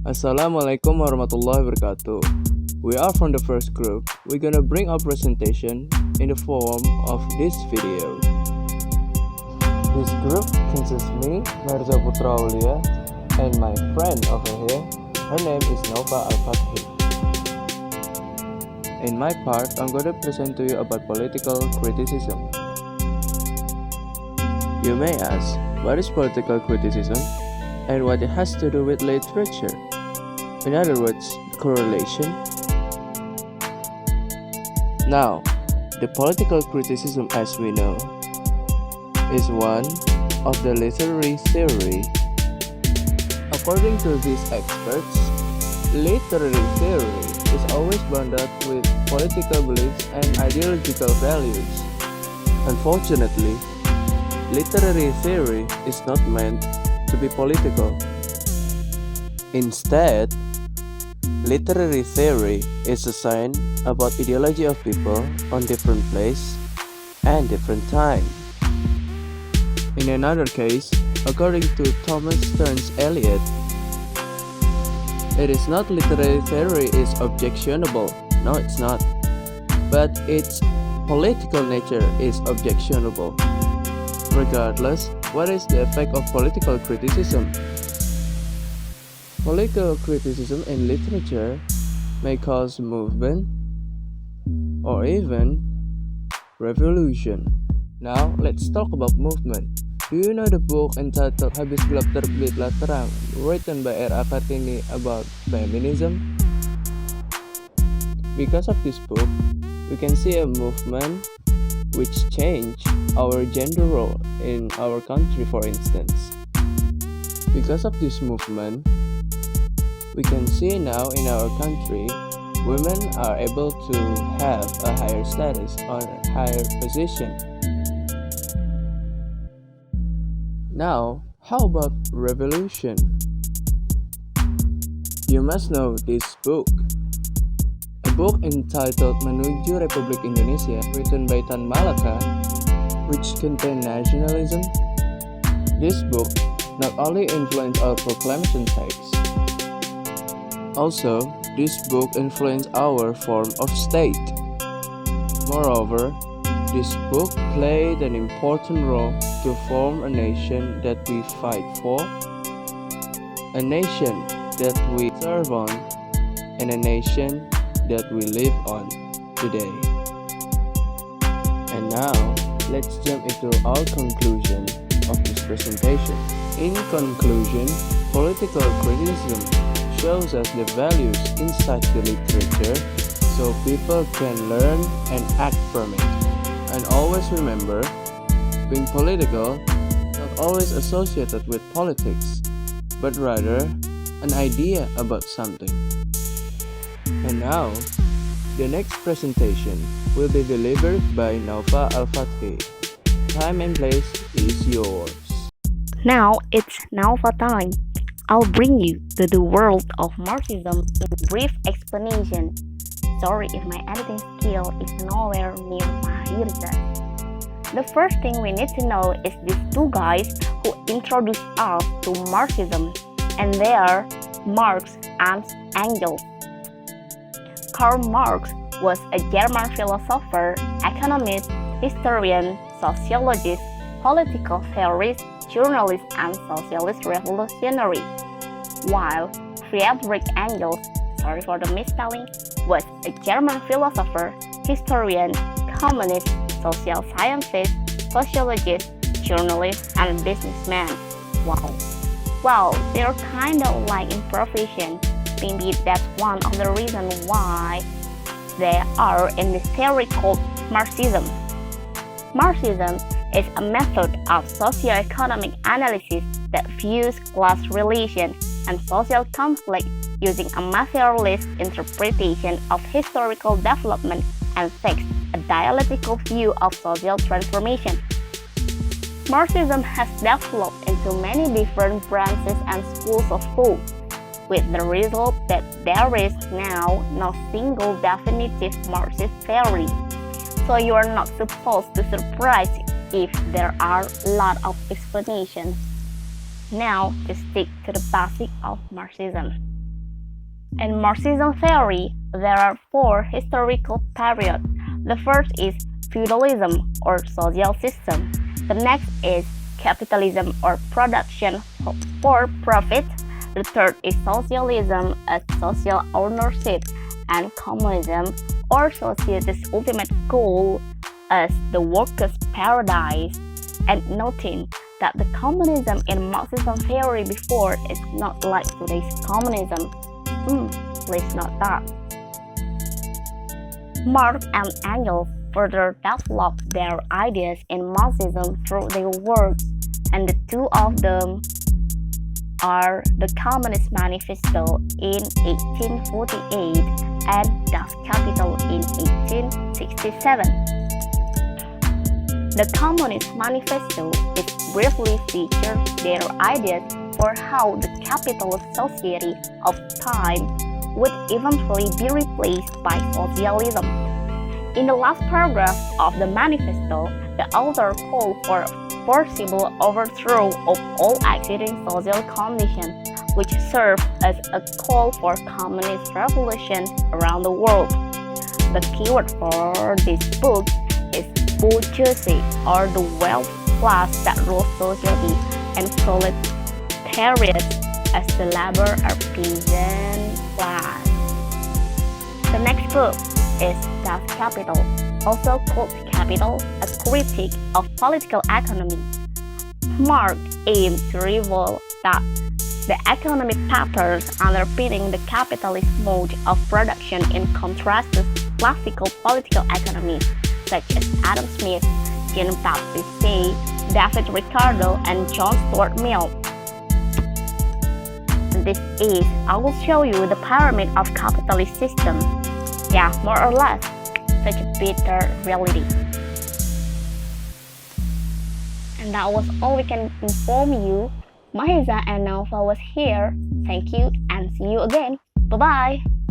Assalamualaikum warahmatullahi wabarakatuh. We are from the first group. We're gonna bring our presentation in the form of this video. This group consists me, Mahirza Putra Aulia, and my friend over here. Her name is Naufa Al-Fathy. In my part, I'm gonna present to you about political criticism. You may ask, what is political criticism and what it has to do with literature? In other words, correlation. Now, the political criticism as we know is one of the literary theory. According to these experts, literary theory is always bound up with political beliefs and ideological values. Unfortunately, literary theory is not meant to be political. Instead, literary theory is a science about ideology of people on different place and different time. In another case, according to Thomas Stearns Eliot, it is not literary theory is objectionable. No, it's not. But its political nature is objectionable. Regardless, what is the effect of political criticism? Political criticism in literature may cause movement or even revolution. Now, let's talk about movement. Do you know the book entitled Habis Gelap Terbitlah Terang, written by R.A. Kartini about feminism? Because of this book, we can see a movement which changed our gender role in our country, for instance. Because of this movement, we can see now in our country, women are able to have a higher status or a higher position. Now, how about revolution? You must know this book. A book entitled Menuju Republik Indonesia, written by Tan Malaka, which contains nationalism. This book not only influenced our proclamation text, also, this book influenced our form of state. Moreover, this book played an important role to form a nation that we fight for, a nation that we serve on, and a nation that we live on today. And now, let's jump into our conclusion of this presentation. In conclusion, political criticism shows us the values inside the literature so people can learn and act from it. And always remember, being political is not always associated with politics, but rather an idea about something. And now, the next presentation will be delivered by Naufa Al-Fathy. Time and place is yours. Now it's Naufa time. I'll bring you to the world of Marxism in brief explanation. Sorry if my editing skill is nowhere near Mahirza. The first thing we need to know is these two guys who introduced us to Marxism, and they are Marx and Engels. Karl Marx was a German philosopher, economist, historian, sociologist, political theorist, journalist, and socialist revolutionary, while Friedrich Engels, sorry for the misspelling, was a German philosopher, historian, communist, social scientist, sociologist, journalist, and businessman. Wow, they're kinda like in profession. Maybe that's one of the reasons why they are in this theory called Marxism. Marxism is a method of socio-economic analysis that views class relations and social conflict using a materialist interpretation of historical development and takes a dialectical view of social transformation. Marxism has developed into many different branches and schools of thought, with the result that there is now no single definitive Marxist theory. So you are not supposed to surprise if there are a lot of explanations. Now, just stick to the basic of Marxism. In Marxism theory, there are four historical periods. The first is feudalism or social system. The next is capitalism or production for profit. The third is socialism as social ownership, and communism or society's ultimate goal as the workers' paradise. And noting that the communism in Marxism theory before is not like today's communism. Please note that. Marx and Engels further developed their ideas in Marxism through their works, and the two of them are the Communist Manifesto in 1848 and Das Kapital in 1867. The Communist Manifesto is briefly features their ideas for how the capitalist society of time would eventually be replaced by socialism. In the last paragraph of the manifesto, the author called for forcible overthrow of all existing social conditions, which served as a call for communist revolution around the world. The keyword for this book is bourgeoisie, or the wealth class that rules society, and proletariat as the labor or peasant class. The next book is Das Kapital, also called Capital, a critique of political economy. Marx aimed to reveal that the economic patterns underpinning the capitalist mode of production in contrast to classical political economies such as Adam Smith, Jean-Baptiste, David Ricardo, and John Stuart Mill. This is, I will show you the pyramid of capitalist system. Yeah, more or less, such a bitter reality. And that was all we can inform you. Mahirza and Naufa was here. Thank you and see you again. Bye-bye.